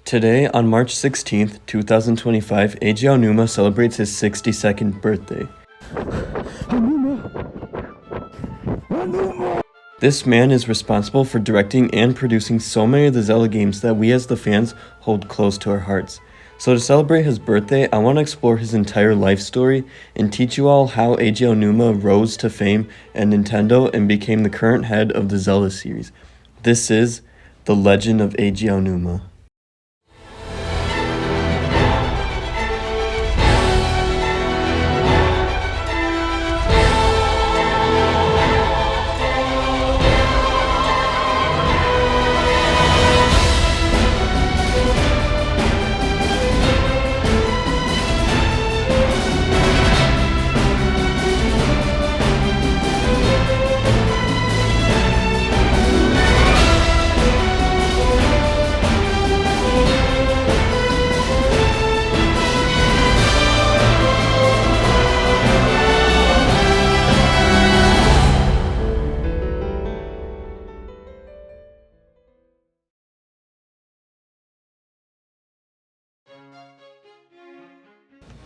Today, on March 16th, 2025, Eiji Aonuma celebrates his 62nd birthday. This man is responsible for directing and producing so many of the Zelda games that we as the fans hold close to our hearts. So to celebrate his birthday, I want to explore his entire life story and teach you all how Eiji Aonuma rose to fame at Nintendo and became the current head of the Zelda series. This is The Legend of Eiji Aonuma.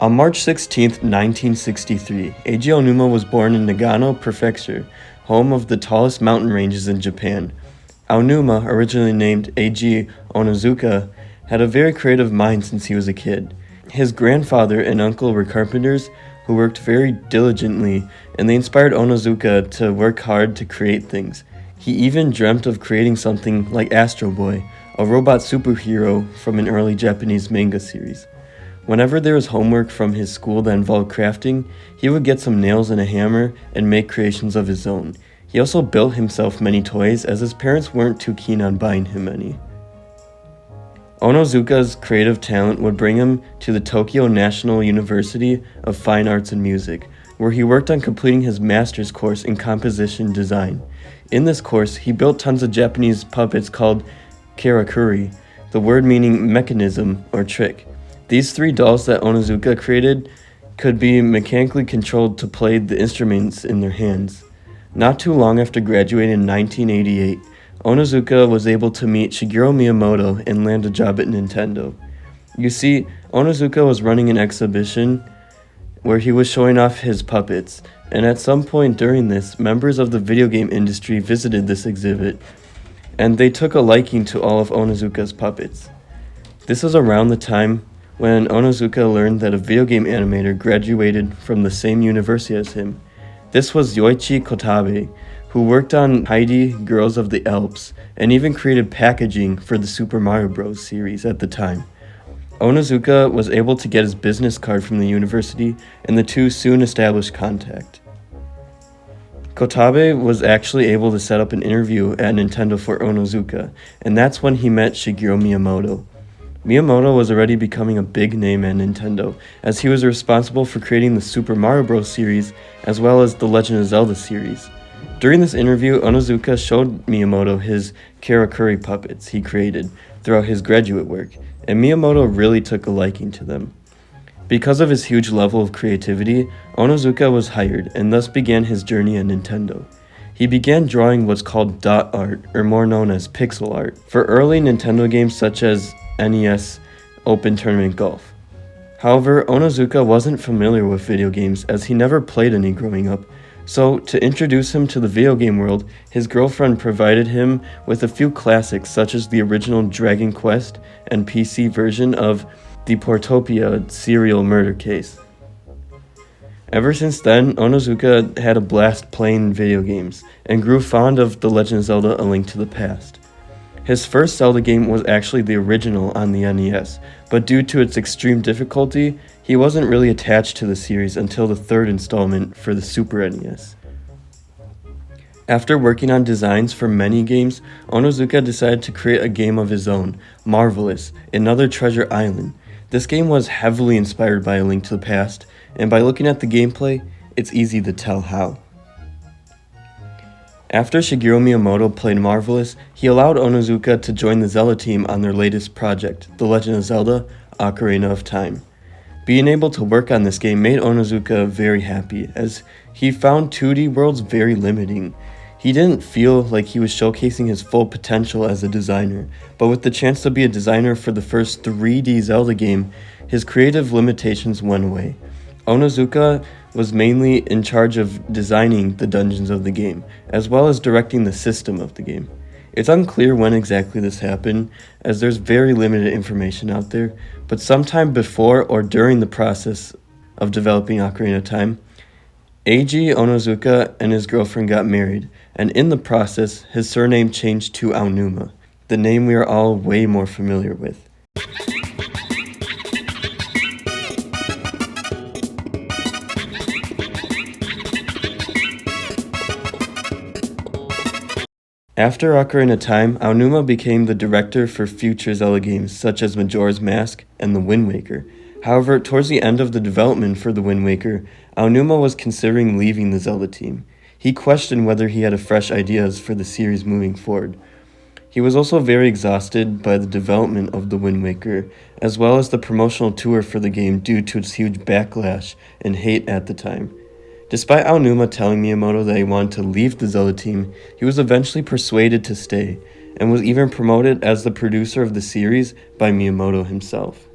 On March 16, 1963, Eiji Aonuma was born in Nagano Prefecture, home of the tallest mountain ranges in Japan. Aonuma, originally named Eiji Onizuka, had a very creative mind since he was a kid. His grandfather and uncle were carpenters who worked very diligently, and they inspired Onizuka to work hard to create things. He even dreamt of creating something like Astro Boy, a robot superhero from an early Japanese manga series. Whenever there was homework from his school that involved crafting, he would get some nails and a hammer and make creations of his own. He also built himself many toys as his parents weren't too keen on buying him any. Onizuka's creative talent would bring him to the Tokyo National University of Fine Arts and Music, where he worked on completing his master's course in composition design. In this course, he built tons of Japanese puppets called karakuri, the word meaning mechanism or trick. These three dolls that Onizuka created could be mechanically controlled to play the instruments in their hands. Not too long after graduating in 1988, Onizuka was able to meet Shigeru Miyamoto and land a job at Nintendo. You see, Onizuka was running an exhibition where he was showing off his puppets, and at some point during this, members of the video game industry visited this exhibit, and they took a liking to all of Onizuka's puppets. This was around the time when Onizuka learned that a video game animator graduated from the same university as him. This was Yoichi Kotabe, who worked on Heidi, Girls of the Alps, and even created packaging for the Super Mario Bros. Series at the time. Onizuka was able to get his business card from the university, and the two soon established contact. Kotabe was actually able to set up an interview at Nintendo for Onizuka, and that's when he met Shigeru Miyamoto. Miyamoto was already becoming a big name at Nintendo, as he was responsible for creating the Super Mario Bros. Series as well as the Legend of Zelda series. During this interview, Onizuka showed Miyamoto his karakuri puppets he created throughout his graduate work, and Miyamoto really took a liking to them. Because of his huge level of creativity, Onizuka was hired and thus began his journey at Nintendo. He began drawing what's called dot art, or more known as pixel art, for early Nintendo games such as NES Open Tournament Golf. However, Onizuka wasn't familiar with video games as he never played any growing up, so to introduce him to the video game world, his girlfriend provided him with a few classics such as the original Dragon Quest and PC version of the Portopia serial murder case. Ever since then, Onizuka had a blast playing video games and grew fond of The Legend of Zelda: A Link to the Past. His first Zelda game was actually the original on the NES, but due to its extreme difficulty, he wasn't really attached to the series until the third installment for the Super NES. After working on designs for many games, Onizuka decided to create a game of his own, Marvelous, Another Treasure Island. This game was heavily inspired by A Link to the Past, and by looking at the gameplay, it's easy to tell how. After Shigeru Miyamoto played Marvelous, he allowed Onizuka to join the Zelda team on their latest project, The Legend of Zelda: Ocarina of Time. Being able to work on this game made Onizuka very happy, as he found 2D worlds very limiting. He didn't feel like he was showcasing his full potential as a designer, but with the chance to be a designer for the first 3D Zelda game, his creative limitations went away. Onizuka was mainly in charge of designing the dungeons of the game, as well as directing the system of the game. It's unclear when exactly this happened, as there's very limited information out there, but sometime before or during the process of developing Ocarina of Time, Eiji Onizuka and his girlfriend got married, and in the process, his surname changed to Aonuma, the name we are all way more familiar with. After Ocarina of Time, Aonuma became the director for future Zelda games such as Majora's Mask and The Wind Waker. However, towards the end of the development for The Wind Waker, Aonuma was considering leaving the Zelda team. He questioned whether he had fresh ideas for the series moving forward. He was also very exhausted by the development of The Wind Waker, as well as the promotional tour for the game due to its huge backlash and hate at the time. Despite Aonuma telling Miyamoto that he wanted to leave the Zelda team, he was eventually persuaded to stay, and was even promoted as the producer of the series by Miyamoto himself.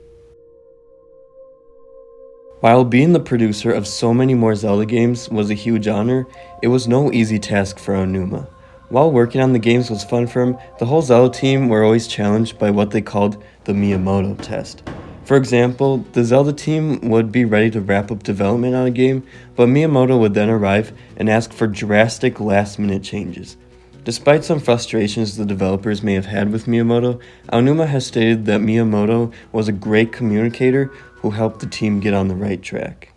While being the producer of so many more Zelda games was a huge honor, it was no easy task for Aonuma. While working on the games was fun for him, the whole Zelda team were always challenged by what they called the Miyamoto test. For example, the Zelda team would be ready to wrap up development on a game, but Miyamoto would then arrive and ask for drastic last-minute changes. Despite some frustrations the developers may have had with Miyamoto, Aonuma has stated that Miyamoto was a great communicator who helped the team get on the right track.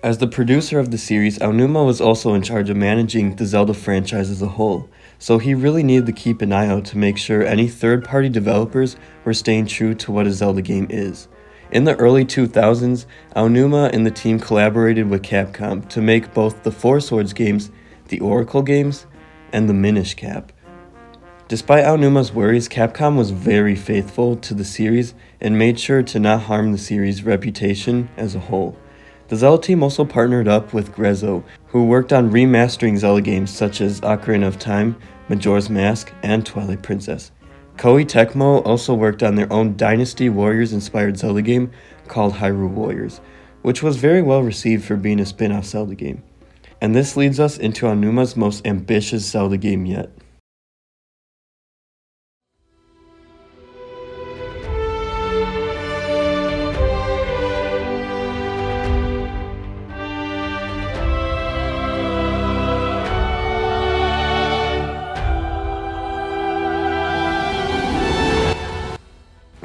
As the producer of the series, Aonuma was also in charge of managing the Zelda franchise as a whole, so he really needed to keep an eye out to make sure any third-party developers were staying true to what a Zelda game is. In the early 2000s, Aonuma and the team collaborated with Capcom to make both the Four Swords games, the Oracle games, and the Minish Cap. Despite Aonuma's worries, Capcom was very faithful to the series and made sure to not harm the series' reputation as a whole. The Zelda team also partnered up with Grezzo, who worked on remastering Zelda games such as Ocarina of Time, Majora's Mask, and Twilight Princess. Koei Tecmo also worked on their own Dynasty Warriors-inspired Zelda game called Hyrule Warriors, which was very well received for being a spin-off Zelda game. And this leads us into Aonuma's most ambitious Zelda game yet.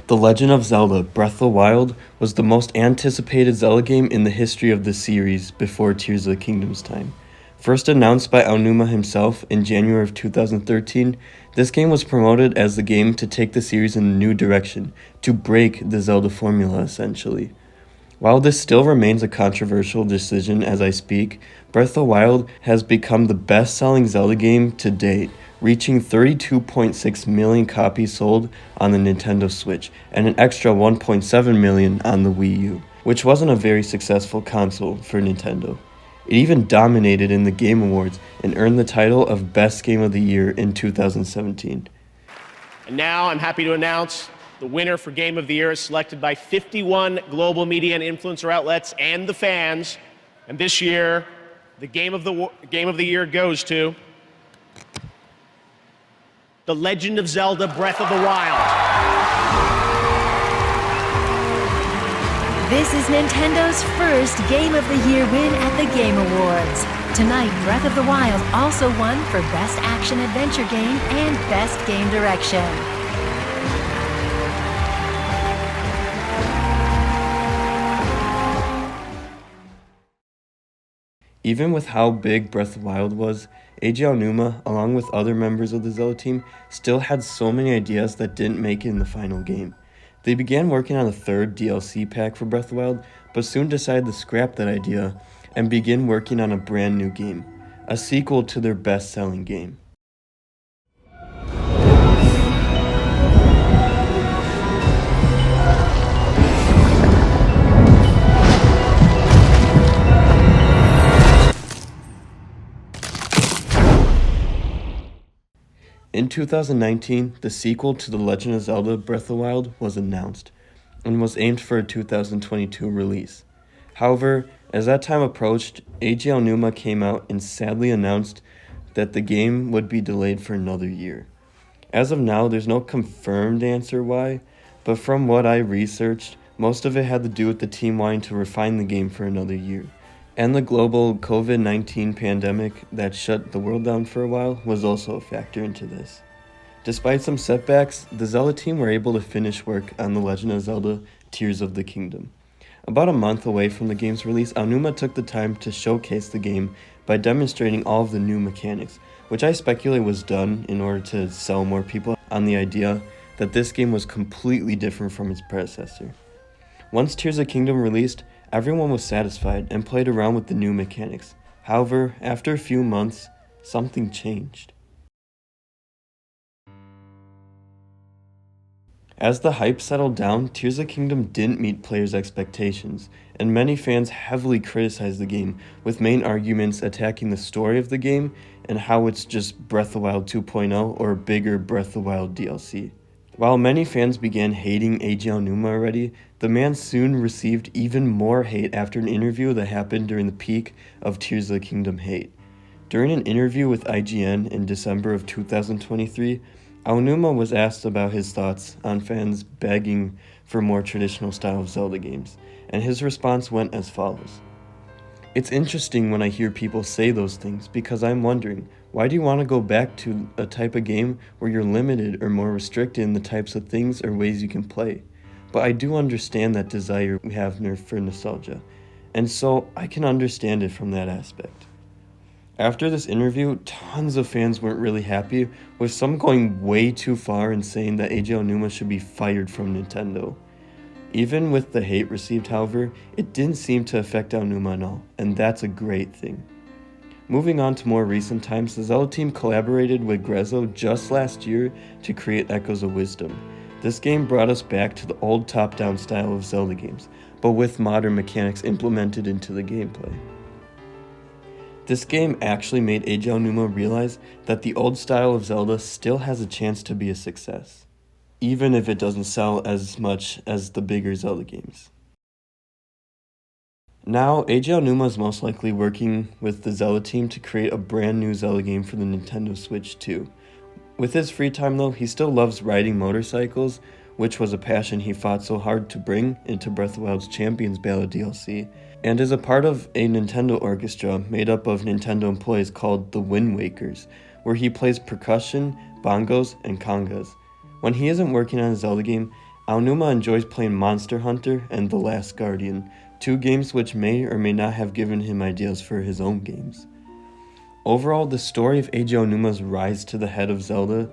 The Legend of Zelda: Breath of the Wild was the most anticipated Zelda game in the history of the series before Tears of the Kingdom's time. First announced by Aonuma himself in January of 2013, this game was promoted as the game to take the series in a new direction, to break the Zelda formula essentially. While this still remains a controversial decision as I speak, Breath of the Wild has become the best-selling Zelda game to date, reaching 32.6 million copies sold on the Nintendo Switch and an extra 1.7 million on the Wii U, which wasn't a very successful console for Nintendo. It even dominated in the Game Awards and earned the title of Best Game of the Year in 2017. And now I'm happy to announce the winner for Game of the Year is selected by 51 global media and influencer outlets and the fans. And this year, the Game of the Year goes to The Legend of Zelda: Breath of the Wild. This is Nintendo's first Game of the Year win at the Game Awards. Tonight, Breath of the Wild also won for Best Action Adventure Game and Best Game Direction. Even with how big Breath of the Wild was, Eiji Aonuma, along with other members of the Zelda team, still had so many ideas that didn't make it in the final game. They began working on a third DLC pack for Breath of the Wild, but soon decided to scrap that idea and begin working on a brand new game, a sequel to their best-selling game. In 2019, the sequel to The Legend of Zelda Breath of the Wild was announced and was aimed for a 2022 release. However, as that time approached, Eiji Aonuma came out and sadly announced that the game would be delayed for another year. As of now, there's no confirmed answer why, but from what I researched, most of it had to do with the team wanting to refine the game for another year. And the global COVID-19 pandemic that shut the world down for a while was also a factor into this. Despite some setbacks, the Zelda team were able to finish work on The Legend of Zelda Tears of the Kingdom. About a month away from the game's release, Aonuma took the time to showcase the game by demonstrating all of the new mechanics, which I speculate was done in order to sell more people on the idea that this game was completely different from its predecessor. Once Tears of the Kingdom released, everyone was satisfied and played around with the new mechanics. However, after a few months, something changed. As the hype settled down, Tears of the Kingdom didn't meet players' expectations, and many fans heavily criticized the game, with main arguments attacking the story of the game and how it's just Breath of the Wild 2.0 or a bigger Breath of the Wild DLC. While many fans began hating Eiji Aonuma already, the man soon received even more hate after an interview that happened during the peak of Tears of the Kingdom hate. During an interview with IGN in December of 2023, Aonuma was asked about his thoughts on fans begging for more traditional style of Zelda games, and his response went as follows. It's interesting when I hear people say those things because I'm wondering, why do you want to go back to a type of game where you're limited or more restricted in the types of things or ways you can play? But I do understand that desire we have for nostalgia, and so I can understand it from that aspect. After this interview, tons of fans weren't really happy, with some going way too far and saying that Eiji Aonuma should be fired from Nintendo. Even with the hate received, however, it didn't seem to affect Aonuma at all, and that's a great thing. Moving on to more recent times, the Zelda team collaborated with Grezzo just last year to create Echoes of Wisdom. This game brought us back to the old top-down style of Zelda games, but with modern mechanics implemented into the gameplay. This game actually made Eiji Aonuma realize that the old style of Zelda still has a chance to be a success, even if it doesn't sell as much as the bigger Zelda games. Now, Eiji Aonuma is most likely working with the Zelda team to create a brand new Zelda game for the Nintendo Switch 2. With his free time though, he still loves riding motorcycles, which was a passion he fought so hard to bring into Breath of the Wild's Champions Ballad DLC, and is a part of a Nintendo orchestra made up of Nintendo employees called the Wind Wakers, where he plays percussion, bongos, and congas. When he isn't working on a Zelda game, Aonuma enjoys playing Monster Hunter and The Last Guardian, two games which may or may not have given him ideas for his own games. Overall, the story of Eiji Aonuma's rise to the head of Zelda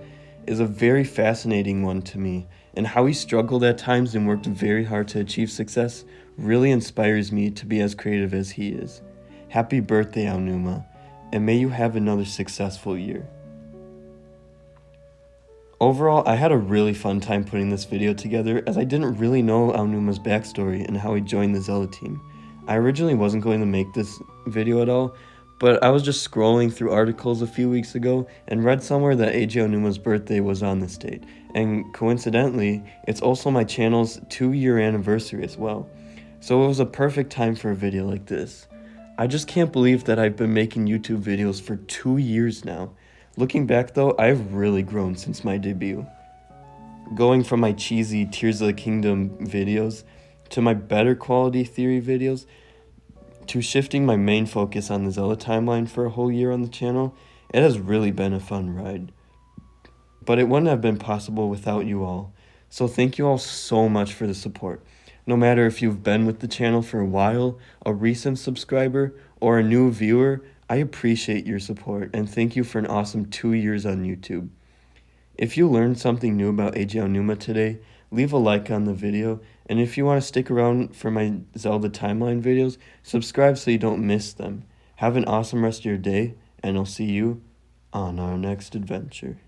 is a very fascinating one to me, and how he struggled at times and worked very hard to achieve success really inspires me to be as creative as he is. Happy birthday, Aonuma, and may you have another successful year. Overall, I had a really fun time putting this video together as I didn't really know Aonuma's backstory and how he joined the Zelda team. I originally wasn't going to make this video at all, but I was just scrolling through articles a few weeks ago and read somewhere that Eiji Aonuma's birthday was on this date, and coincidentally, it's also my channel's 2-year anniversary as well. So it was a perfect time for a video like this. I just can't believe that I've been making YouTube videos for 2 years now. Looking back though, I've really grown since my debut. Going from my cheesy Tears of the Kingdom videos to my better quality theory videos to shifting my main focus on the Zelda timeline for a whole year on the channel, it has really been a fun ride. But it wouldn't have been possible without you all. So thank you all so much for the support. No matter if you've been with the channel for a while, a recent subscriber, or a new viewer, I appreciate your support and thank you for an awesome 2 years on YouTube. If you learned something new about Eiji Aonuma today, leave a like on the video, and if you want to stick around for my Zelda timeline videos, subscribe so you don't miss them. Have an awesome rest of your day, and I'll see you on our next adventure.